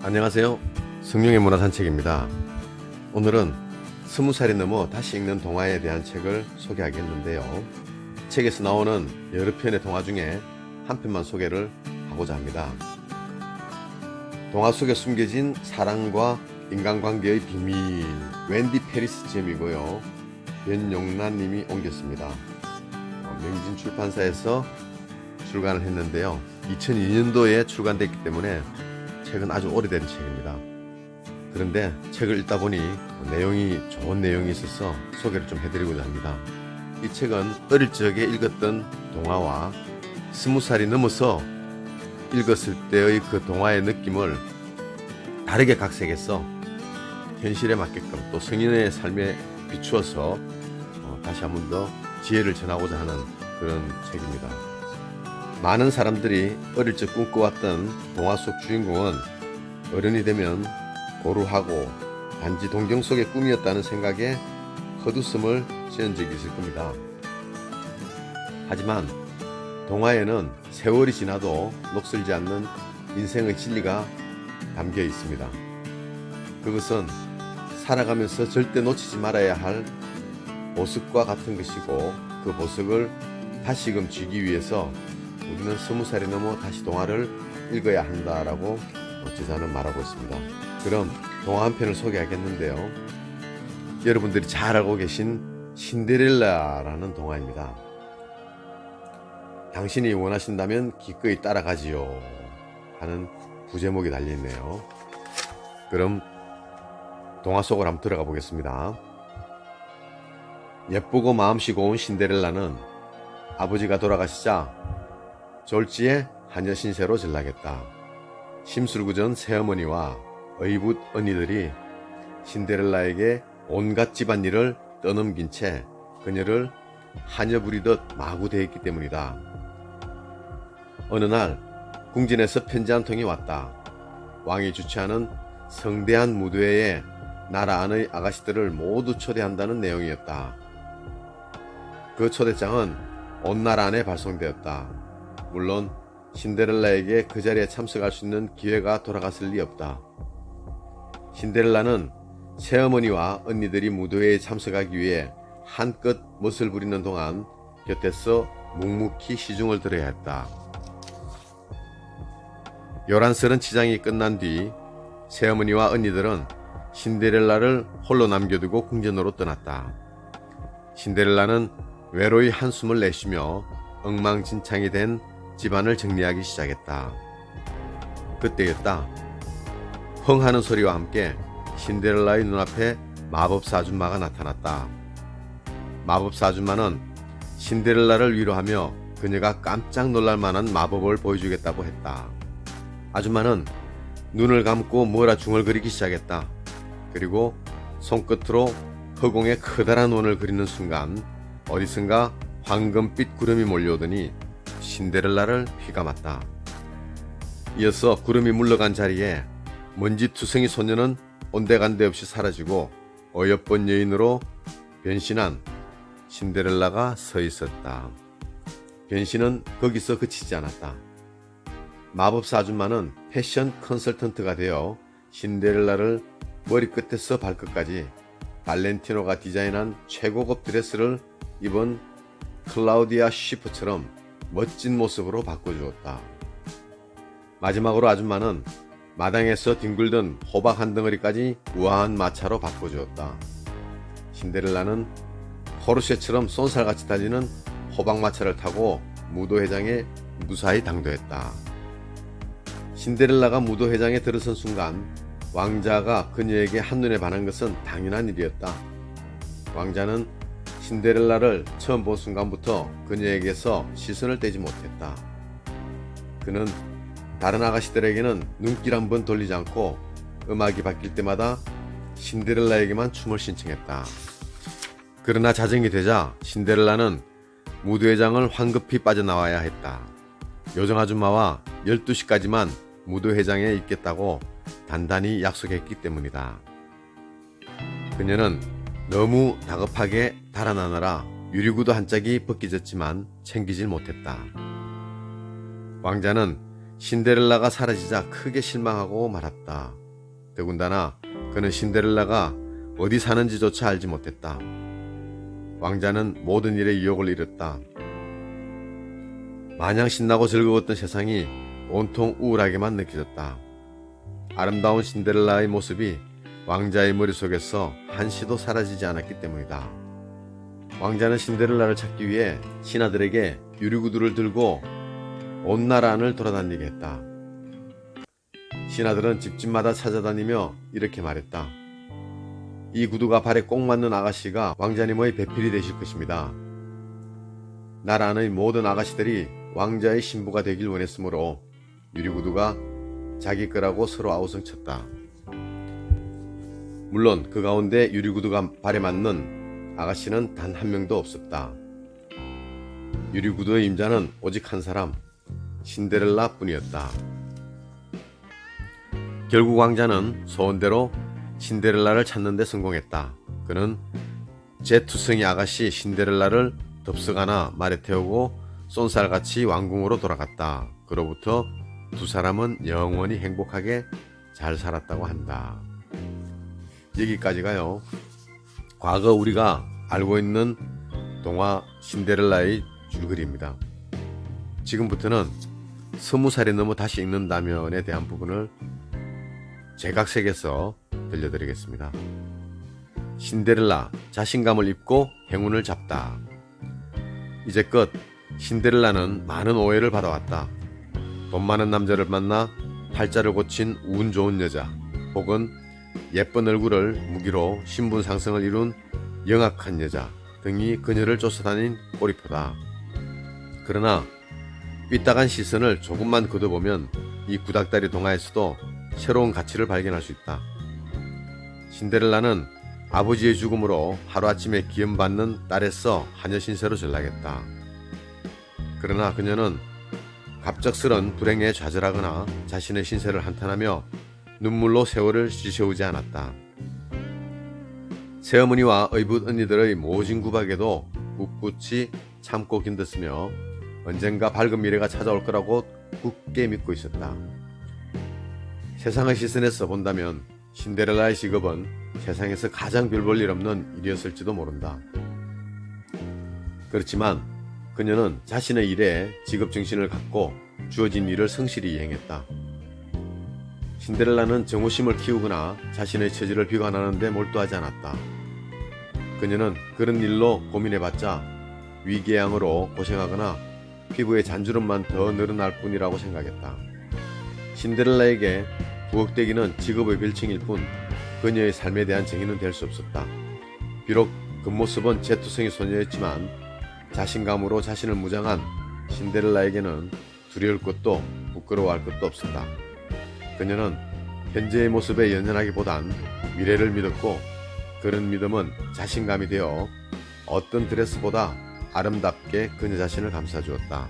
안녕하세요. 성룡의 문화산책입니다. 오늘은 20살이 넘어 다시 읽는 동화에 대한 책을 소개하겠는데요. 책에서 나오는 여러 편의 동화 중에 한 편만 소개를 하고자 합니다. 동화 속에 숨겨진 사랑과 인간관계의 비밀, 웬디 페리스 지음이고요. 변용란 님이 옮겼습니다. 명진 출판사에서 출간을 했는데요. 2002년도에 출간됐기 때문에 책은 아주 오래된 책입니다. 그런데 책을 읽다 보니 내용이 좋은 내용이 있어서 소개를 좀 해드리고자 합니다. 이 책은 어릴 적에 읽었던 동화와 20살이 넘어서 읽었을 때의 그 동화의 느낌을 다르게 각색해서 현실에 맞게끔 또 성인의 삶에 비추어서 다시 한 번 더 지혜를 전하고자 하는 그런 책입니다. 많은 사람들이 어릴 적 꿈꿔왔던 동화 속 주인공은 어른이 되면 고루하고 단지 동경 속의 꿈이었다는 생각에 헛웃음을 지은 적이 있을 겁니다. 하지만 동화에는 세월이 지나도 녹슬지 않는 인생의 진리가 담겨 있습니다. 그것은 살아가면서 절대 놓치지 말아야 할 보석과 같은 것이고, 그 보석을 다시금 쥐기 위해서 우리는 20살이 넘어 다시 동화를 읽어야 한다라고 저자는 말하고 있습니다. 그럼 동화 한 편을 소개하겠는데요. 여러분들이 잘 알고 계신 신데렐라라는 동화입니다. 당신이 원하신다면 기꺼이 따라가지요 하는 부제목이 달려있네요. 그럼 동화 속으로 한번 들어가 보겠습니다. 예쁘고 마음씨 고운 신데렐라는 아버지가 돌아가시자 졸지에 하녀 신세로 전락했다. 심술구전 새어머니와 의붓 언니들이 신데렐라에게 온갖 집안일을 떠넘긴 채 그녀를 하녀 부리듯 마구 대했기 때문이다. 어느 날 궁전에서 편지 한 통이 왔다. 왕이 주최하는 성대한 무대에 나라 안의 아가씨들을 모두 초대한다는 내용이었다. 그 초대장은 온 나라 안에 발송되었다. 물론 신데렐라에게 그 자리에 참석할 수 있는 기회가 돌아갔을 리 없다. 신데렐라는 새어머니와 언니들이 무도회에 참석하기 위해 한껏 멋을 부리는 동안 곁에서 묵묵히 시중을 들어야 했다. 요란스런 치장이 끝난 뒤 새어머니와 언니들은 신데렐라를 홀로 남겨두고 궁전으로 떠났다. 신데렐라는 외로이 한숨을 내쉬며 엉망진창이 된 집안을 정리하기 시작했다. 그때였다. 펑 하는 소리와 함께 신데렐라의 눈앞에 마법사 아줌마가 나타났다. 마법사 아줌마는 신데렐라를 위로하며 그녀가 깜짝 놀랄 만한 마법을 보여주겠다고 했다. 아줌마는 눈을 감고 뭐라 중얼거리기 시작했다. 그리고 손끝으로 허공에 커다란 원을 그리는 순간 어디선가 황금빛 구름이 몰려오더니 신데렐라를 휘감았다. 이어서 구름이 물러간 자리에 먼지투성이 소녀는 온데간데 없이 사라지고 어여쁜 여인으로 변신한 신데렐라가 서 있었다. 변신은 거기서 그치지 않았다. 마법사 아줌마는 패션 컨설턴트가 되어 신데렐라를 머리끝에서 발끝까지 발렌티노가 디자인한 최고급 드레스를 입은 클라우디아 쉬프처럼 멋진 모습으로 바꿔주었다. 마지막으로 아줌마는 마당에서 뒹굴던 호박 한 덩어리까지 우아한 마차로 바꿔주었다. 신데렐라는 포르쉐처럼 쏜살같이 달리는 호박마차를 타고 무도회장에 무사히 당도했다. 신데렐라가 무도회장에 들어선 순간 왕자가 그녀에게 한눈에 반한 것은 당연한 일이었다. 왕자는 신데렐라를 처음 본 순간부터 그녀에게서 시선을 떼지 못했다. 그는 다른 아가씨들에게는 눈길 한 번 돌리지 않고 음악이 바뀔 때마다 신데렐라에게만 춤을 신청했다. 그러나 자정이 되자 신데렐라는 무도회장을 황급히 빠져나와야 했다. 요정 아줌마와 12시까지만 무도회장에 있겠다고 단단히 약속했기 때문이다. 그녀는 너무 다급하게 달아나느라 유리구두 한 짝이 벗겨졌지만 챙기질 못했다. 왕자는 신데렐라가 사라지자 크게 실망하고 말았다. 더군다나 그는 신데렐라가 어디 사는지조차 알지 못했다. 왕자는 모든 일에 유혹을 잃었다. 마냥 신나고 즐거웠던 세상이 온통 우울하게만 느껴졌다. 아름다운 신데렐라의 모습이 왕자의 머릿속에서 한시도 사라지지 않았기 때문이다. 왕자는 신데렐라를 찾기 위해 신하들에게 유리구두를 들고 온 나라 안을 돌아다니게 했다. 신하들은 집집마다 찾아다니며 이렇게 말했다. 이 구두가 발에 꼭 맞는 아가씨가 왕자님의 배필이 되실 것입니다. 나라 안의 모든 아가씨들이 왕자의 신부가 되길 원했으므로 유리구두가 자기 거라고 서로 아우성쳤다. 물론 그 가운데 유리구두가 발에 맞는 아가씨는 단 한 명도 없었다. 유리구두의 임자는 오직 한 사람, 신데렐라 뿐이었다. 결국 왕자는 소원대로 신데렐라를 찾는 데 성공했다. 그는 제2성의 아가씨 신데렐라를 덥석 안아 말에 태우고 쏜살같이 왕궁으로 돌아갔다. 그로부터 두 사람은 영원히 행복하게 잘 살았다고 한다. 여기까지가요. 과거 우리가 알고 있는 동화 신데렐라의 줄거리입니다. 지금부터는 20살이 넘어 다시 읽는다면에 대한 부분을 제각색에서 들려드리겠습니다. 신데렐라 자신감을 입고 행운을 잡다. 이제껏 신데렐라는 많은 오해를 받아왔다. 돈 많은 남자를 만나 팔자를 고친 운 좋은 여자, 혹은 예쁜 얼굴을 무기로 신분 상승을 이룬 영악한 여자 등이 그녀를 쫓아다닌 꼬리표다. 그러나 삐딱한 시선을 조금만 걷어보면 이 구닥다리 동화에서도 새로운 가치를 발견할 수 있다. 신데렐라는 아버지의 죽음으로 하루아침에 기염받는 딸에서 하녀 신세로 전락했다. 그러나 그녀는 갑작스런 불행에 좌절하거나 자신의 신세를 한탄하며 눈물로 세월을 지새우지 않았다. 새어머니와 의붓 언니들의 모진 구박에도 꿋꿋이 참고 견뎠으며 언젠가 밝은 미래가 찾아올 거라고 굳게 믿고 있었다. 세상의 시선에서 본다면 신데렐라의 직업은 세상에서 가장 별 볼 일 없는 일이었을지도 모른다. 그렇지만 그녀는 자신의 일에 직업정신을 갖고 주어진 일을 성실히 이행했다. 신데렐라는 정오심을 키우거나 자신의 처지를 비관하는 데 몰두하지 않았다. 그녀는 그런 일로 고민해봤자 위궤양으로 고생하거나 피부에 잔주름만 더 늘어날 뿐이라고 생각했다. 신데렐라에게 부엌대기는 직업의 별칭일 뿐 그녀의 삶에 대한 정의는 될 수 없었다. 비록 겉모습은 제2성의 소녀였지만 자신감으로 자신을 무장한 신데렐라에게는 두려울 것도 부끄러워할 것도 없었다. 그녀는 현재의 모습에 연연하기보단 미래를 믿었고, 그런 믿음은 자신감이 되어 어떤 드레스보다 아름답게 그녀 자신을 감싸주었다.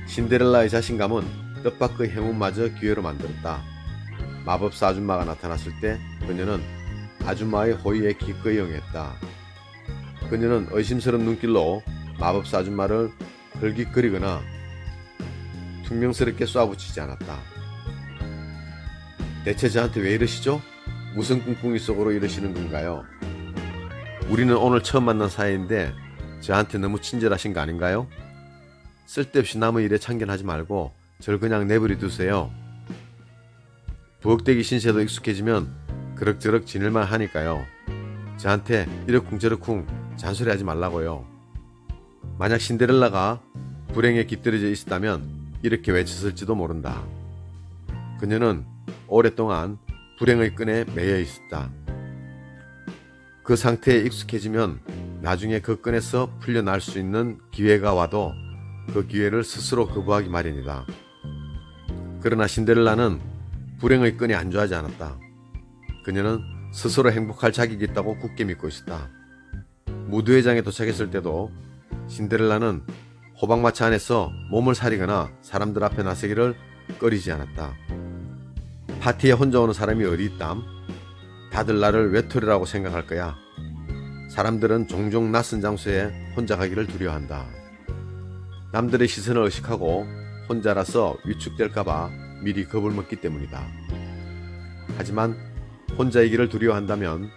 신데렐라의 자신감은 뜻밖의 행운마저 기회로 만들었다. 마법사 아줌마가 나타났을 때 그녀는 아줌마의 호의에 기꺼이 응했다. 그녀는 의심스러운 눈길로 마법사 아줌마를 헐깃거리거나 퉁명스럽게 쏴붙이지 않았다. 대체 저한테 왜 이러시죠? 무슨 꿍꿍이 속으로 이러시는 건가요? 우리는 오늘 처음 만난 사이인데 저한테 너무 친절하신 거 아닌가요? 쓸데없이 남의 일에 참견하지 말고 절 그냥 내버려 두세요. 부엌대기 신세도 익숙해지면 그럭저럭 지낼만 하니까요. 저한테 이러쿵저러쿵 잔소리하지 말라고요. 만약 신데렐라가 불행에 깃들여져 있었다면 이렇게 외쳤을지도 모른다. 그녀는 오랫동안 불행의 끈에 매여 있었다. 그 상태에 익숙해지면 나중에 그 끈에서 풀려날 수 있는 기회가 와도 그 기회를 스스로 거부하기 마련이다. 그러나 신데렐라는 불행의 끈이 안주하지 않았다. 그녀는 스스로 행복할 자격이 있다고 굳게 믿고 있었다. 무드회장에 도착했을 때도 신데렐라는 호박마차 안에서 몸을 사리거나 사람들 앞에 나서기를 꺼리지 않았다. 파티에 혼자 오는 사람이 어디 있담? 다들 나를 외톨이라고 생각할 거야. 사람들은 종종 낯선 장소에 혼자 가기를 두려워한다. 남들의 시선을 의식하고 혼자라서 위축될까봐 미리 겁을 먹기 때문이다. 하지만 혼자이기를 두려워한다면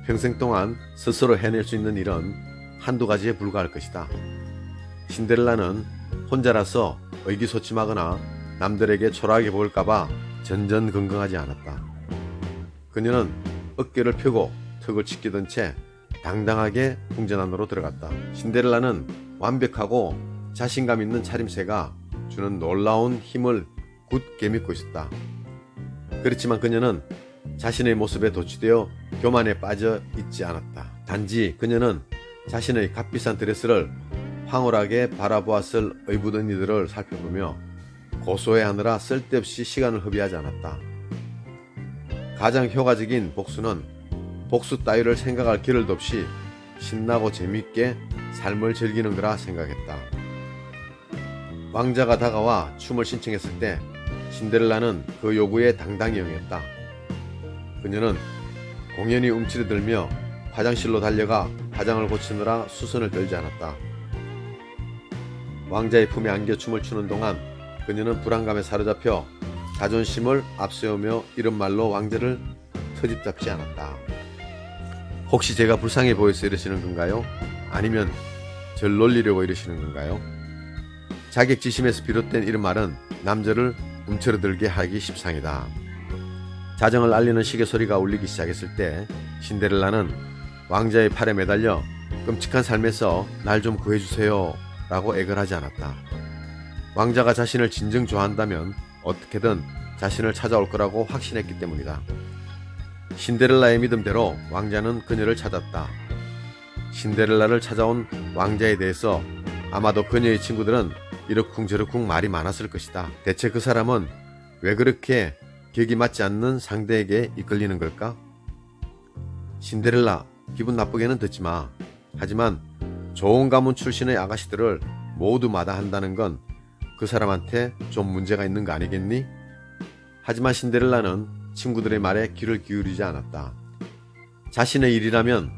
평생 동안 스스로 해낼 수 있는 일은 한두 가지에 불과할 것이다. 신데렐라는 혼자라서 의기소침하거나 남들에게 초라하게 보일까봐 전전긍긍하지 않았다. 그녀는 어깨를 펴고 턱을 치키던 채 당당하게 궁전 안으로 들어갔다. 신데렐라는 완벽하고 자신감 있는 차림새가 주는 놀라운 힘을 굳게 믿고 있었다. 그렇지만 그녀는 자신의 모습에 도취되어 교만에 빠져 있지 않았다. 단지 그녀는 자신의 값비싼 드레스를 황홀하게 바라보았을 의붓 언니들을 살펴보며 고소해하느라 쓸데없이 시간을 허비하지 않았다. 가장 효과적인 복수는 복수 따위를 생각할 겨를도 없이 신나고 재미있게 삶을 즐기는 거라 생각했다. 왕자가 다가와 춤을 신청했을 때 신데렐라는 그 요구에 당당히 응했다. 그녀는 공연히 움츠러들며 화장실로 달려가 화장을 고치느라 수선을 떨지 않았다. 왕자의 품에 안겨 춤을 추는 동안 그녀는 불안감에 사로잡혀 자존심을 앞세우며 이런 말로 왕자를 트집 잡지 않았다. 혹시 제가 불쌍해 보여서 이러시는 건가요? 아니면 절 놀리려고 이러시는 건가요? 자격지심에서 비롯된 이런 말은 남자를 움츠러들게 하기 십상이다. 자정을 알리는 시계 소리가 울리기 시작했을 때 신데렐라는 왕자의 팔에 매달려 끔찍한 삶에서 날 좀 구해주세요 라고 애걸하지 않았다. 왕자가 자신을 진정 좋아한다면 어떻게든 자신을 찾아올 거라고 확신했기 때문이다. 신데렐라의 믿음대로 왕자는 그녀를 찾았다. 신데렐라를 찾아온 왕자에 대해서 아마도 그녀의 친구들은 이러쿵저러쿵 말이 많았을 것이다. 대체 그 사람은 왜 그렇게 격이 맞지 않는 상대에게 이끌리는 걸까? 신데렐라, 기분 나쁘게는 듣지 마. 하지만 좋은 가문 출신의 아가씨들을 모두 마다한다는 건 그 사람한테 좀 문제가 있는 거 아니겠니? 하지만 신데렐라는 친구들의 말에 귀를 기울이지 않았다. 자신의 일이라면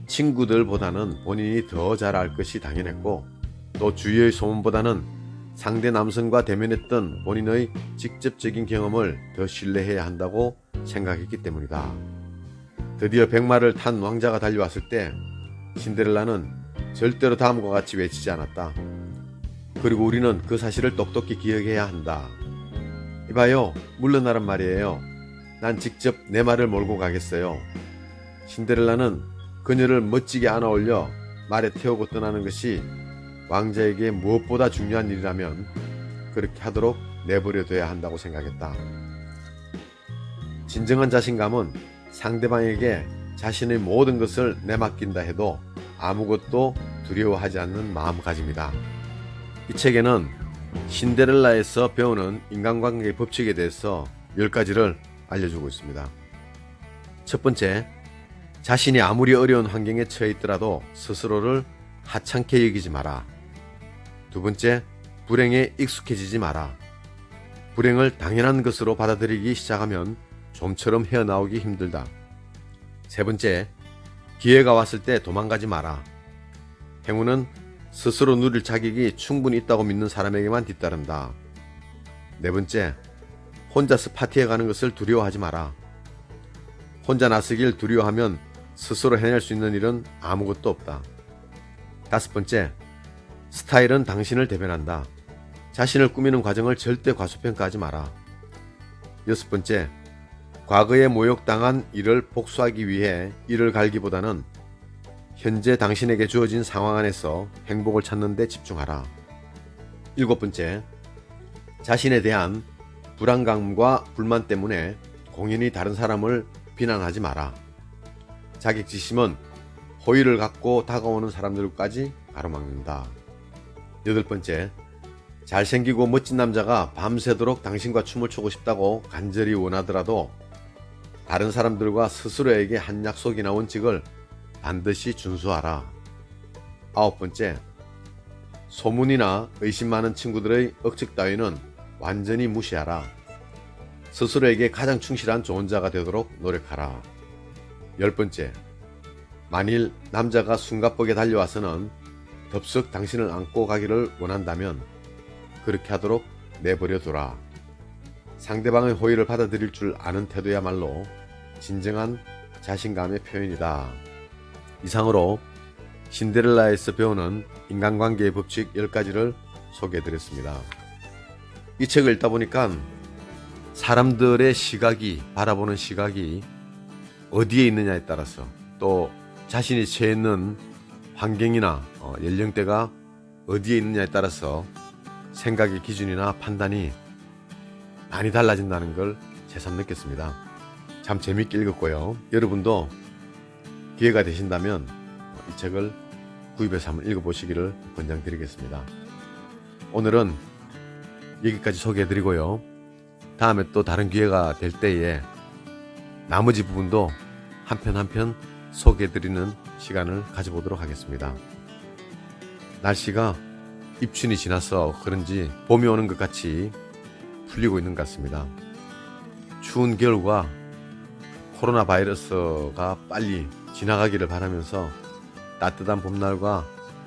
친구들보다는 본인이 더 잘 알 것이 당연했고 또 주위의 소문보다는 상대 남성과 대면했던 본인의 직접적인 경험을 더 신뢰해야 한다고 생각했기 때문이다. 드디어 백마를 탄 왕자가 달려왔을 때 신데렐라는 절대로 다음과 같이 외치지 않았다. 그리고 우리는 그 사실을 똑똑히 기억해야 한다. 이봐요, 물러나란 말이에요. 난 직접 내 말을 몰고 가겠어요. 신데렐라는 그녀를 멋지게 안아올려 말에 태우고 떠나는 것이 왕자에게 무엇보다 중요한 일이라면 그렇게 하도록 내버려둬야 한다고 생각했다. 진정한 자신감은 상대방에게 자신의 모든 것을 내맡긴다 해도 아무것도 두려워하지 않는 마음가짐이다. 이 책에는 신데렐라에서 배우는 인간관계의 법칙에 대해서 10가지를 알려주고 있습니다. 첫 번째, 자신이 아무리 어려운 환경에 처해 있더라도 스스로를 하찮게 여기지 마라. 두 번째, 불행에 익숙해지지 마라. 불행을 당연한 것으로 받아들이기 시작하면 좀처럼 헤어나오기 힘들다. 세 번째, 기회가 왔을 때 도망가지 마라. 행운은 스스로 누릴 자격이 충분히 있다고 믿는 사람에게만 뒤따른다. 네 번째, 혼자서 파티에 가는 것을 두려워하지 마라. 혼자 나서길 두려워하면 스스로 해낼 수 있는 일은 아무것도 없다. 다섯 번째, 스타일은 당신을 대변한다. 자신을 꾸미는 과정을 절대 과소평가하지 마라. 여섯 번째, 과거에 모욕당한 일을 복수하기 위해 이를 갈기보다는 현재 당신에게 주어진 상황 안에서 행복을 찾는 데 집중하라. 일곱 번째, 자신에 대한 불안감과 불만 때문에 공연히 다른 사람을 비난하지 마라. 자격지심은 호의를 갖고 다가오는 사람들까지 가로막는다. 여덟 번째, 잘생기고 멋진 남자가 밤새도록 당신과 춤을 추고 싶다고 간절히 원하더라도 다른 사람들과 스스로에게 한 약속이나 원칙을 반드시 준수하라. 아홉 번째, 소문이나 의심 많은 친구들의 억측 따위는 완전히 무시하라. 스스로에게 가장 충실한 좋은 자가 되도록 노력하라. 열 번째, 만일 남자가 숨가쁘게 달려와서는 덥석 당신을 안고 가기를 원한다면 그렇게 하도록 내버려두라. 상대방의 호의를 받아들일 줄 아는 태도야말로 진정한 자신감의 표현이다. 이상으로 신데렐라에서 배우는 인간관계의 법칙 10가지를 소개해드렸습니다. 이 책을 읽다 보니까 사람들의 시각이, 바라보는 시각이 어디에 있느냐에 따라서, 또 자신이 처해 있는 환경이나 연령대가 어디에 있느냐에 따라서 생각의 기준이나 판단이 많이 달라진다는 걸 새삼 느꼈습니다. 참 재밌게 읽었고요. 여러분도 기회가 되신다면 이 책을 구입해서 한번 읽어보시기를 권장드리겠습니다. 오늘은 여기까지 소개해드리고요. 다음에 또 다른 기회가 될 때에 나머지 부분도 한 편 한 편 소개해드리는 시간을 가져보도록 하겠습니다. 날씨가 입춘이 지나서 그런지 봄이 오는 것 같이 풀리고 있는 것 같습니다. 추운 겨울과 코로나 바이러스가 빨리 지나가기를 바라면서 따뜻한 봄날과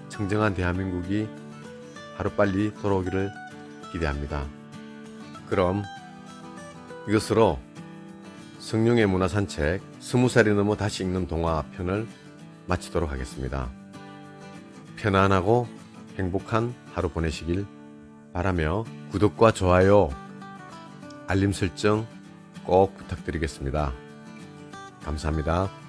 청정한 대한민국이 하루빨리 돌아오기를 기대합니다. 그럼 이것으로 성룡의 문화산책 20살이 넘어 다시 읽는 동화 편을 마치도록 하겠습니다. 편안하고 행복한 하루 보내시길 바라며 구독과 좋아요, 알림 설정 꼭 부탁드리겠습니다. 감사합니다.